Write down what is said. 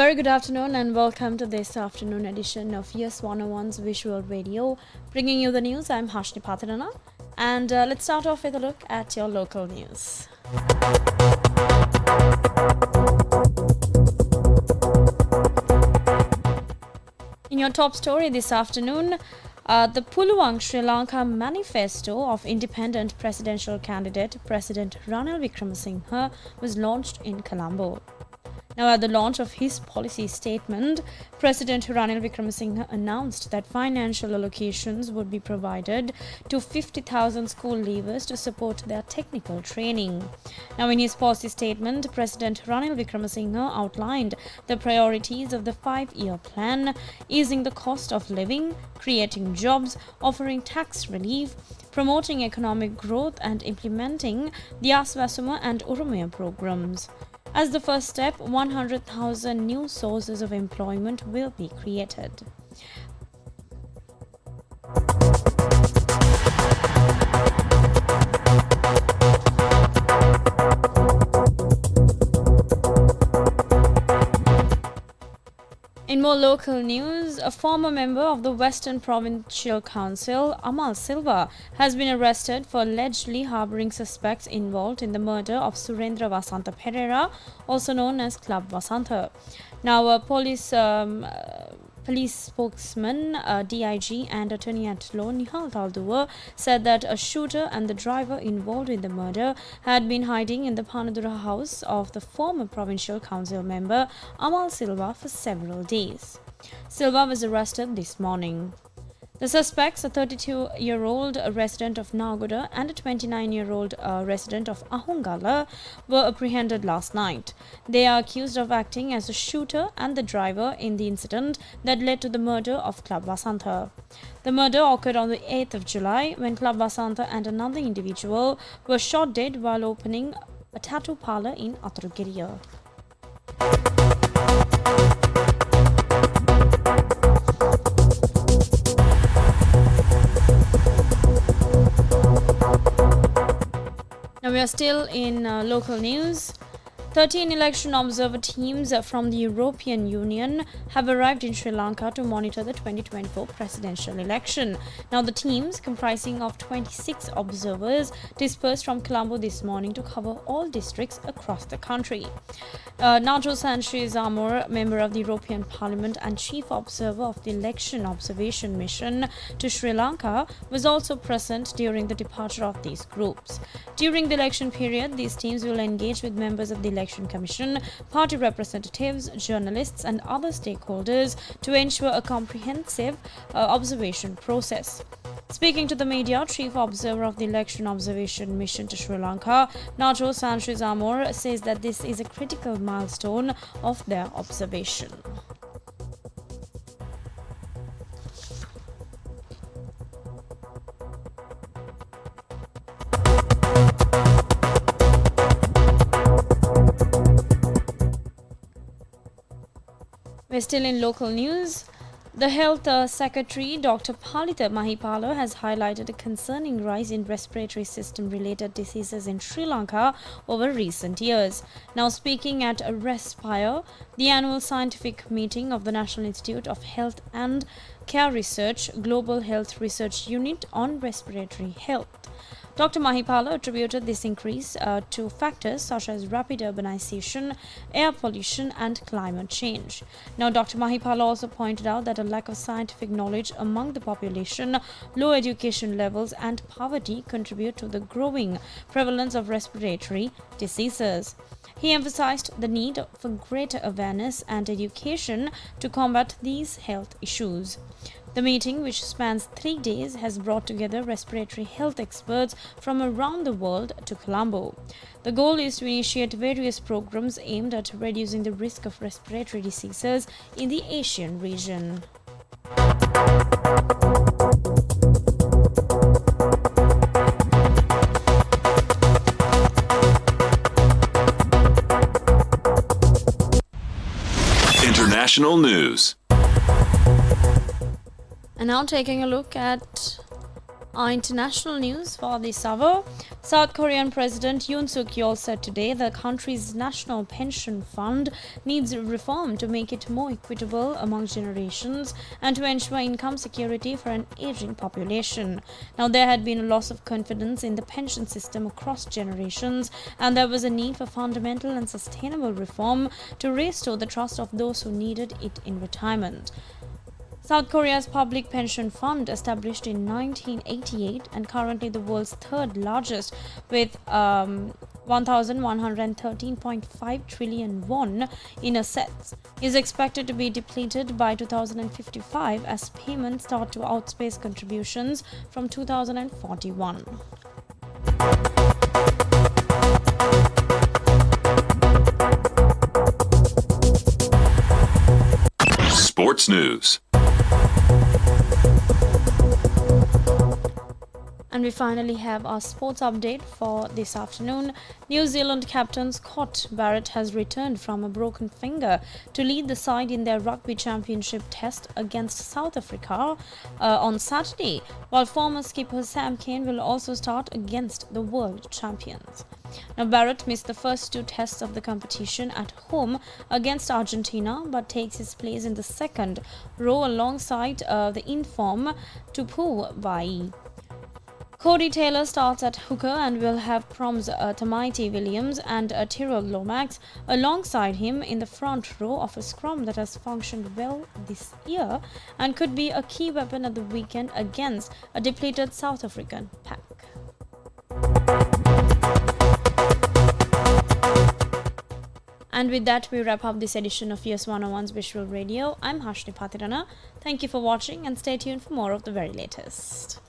very good afternoon and welcome to this afternoon edition of YES101's Visual Radio. Bringing you the news, I'm Hashni Patharana. And let's start off with a look at your local news. In your top story this afternoon, the Puluwang Sri Lanka Manifesto of Independent Presidential Candidate President Ranil Wickremesinghe was launched in Colombo. Now, at the launch of his policy statement, President Ranil Wickremesinghe announced that financial allocations would be provided to 50,000 school leavers to support their technical training. Now, in his policy statement, President Ranil Wickremesinghe outlined the priorities of the 5-year plan, easing the cost of living, creating jobs, offering tax relief, promoting economic growth and implementing the Aswasuma and Urumaya programs. As the first step, 100,000 new sources of employment will be created. In more local news, a former member of the Western Provincial Council, Amal Silva, has been arrested for allegedly harboring suspects involved in the murder of Surendra Wasantha Pereira, also known as Club Wasantha. Now, a police spokesman, DIG and Attorney at Law Nihal Talduwa said that a shooter and the driver involved in the murder had been hiding in the Panadura house of the former Provincial Council member Amal Silva for several days. Silva was arrested this morning. The suspects, a 32-year-old resident of Nagoda and a 29-year-old resident of Ahongala, were apprehended last night. They are accused of acting as a shooter and the driver in the incident that led to the murder of Club Wasantha. The murder occurred on the 8th of July when Club Wasantha and another individual were shot dead while opening a tattoo parlor in Aturugiriya. Now we are still in local news. 13 election observer teams from the European Union have arrived in Sri Lanka to monitor the 2024 presidential election. Now, the teams, comprising of 26 observers, dispersed from Colombo this morning to cover all districts across the country. Najo Sanchri Zamor, member of the European Parliament and chief observer of the Election Observation Mission to Sri Lanka, was also present during the departure of these groups. During the election period, these teams will engage with members of the Election Commission, party representatives, journalists and other stakeholders to ensure a comprehensive observation process. Speaking to the media, Chief Observer of the Election Observation Mission to Sri Lanka, Najo Sanchri Zamor, says that this is a critical milestone of their observation. We're still in local news. The Health Secretary, Dr. Palitha Mahipala, has highlighted a concerning rise in respiratory system-related diseases in Sri Lanka over recent years. Now, speaking at Respire, the annual scientific meeting of the National Institute of Health and Care Research Global Health Research Unit on Respiratory Health, Dr. Mahipala attributed this increase to factors such as rapid urbanization, air pollution and climate change. Now, Dr. Mahipala also pointed out that a lack of scientific knowledge among the population, low education levels and poverty contribute to the growing prevalence of respiratory diseases. He emphasized the need for greater awareness and education to combat these health issues. The meeting, which spans 3 days, has brought together respiratory health experts from around the world to Colombo. The goal is to initiate various programs aimed at reducing the risk of respiratory diseases in the Asian region. International news. And now taking a look at Our international news for this hour. South Korean President Yoon Suk-yeol said today the country's national pension fund needs reform to make it more equitable among generations and to ensure income security for an aging population. Now, there had been a loss of confidence in the pension system across generations, and there was a need for fundamental and sustainable reform to restore the trust of those who needed it in retirement. South Korea's public pension fund, established in 1988 and currently the world's third largest with 1,113.5 trillion won in assets, is expected to be depleted by 2055 as payments start to outpace contributions from 2041. Sports news. And we finally have our sports update for this afternoon. New Zealand captain Scott Barrett has returned from a broken finger to lead the side in their rugby championship test against South Africa on Saturday, while former skipper Sam Cane will also start against the world champions. Now, Barrett missed the first two tests of the competition at home against Argentina, but takes his place in the second row alongside the in-form Tupu Vai. Cody Taylor starts at hooker and will have proms Tamaiti Williams and Tyrrell Lomax alongside him in the front row of a scrum that has functioned well this year and could be a key weapon at the weekend against a depleted South African pack. And with that, we wrap up this edition of YES101's Visual Radio. I'm Harshni Patirana. Thank you for watching and stay tuned for more of the very latest.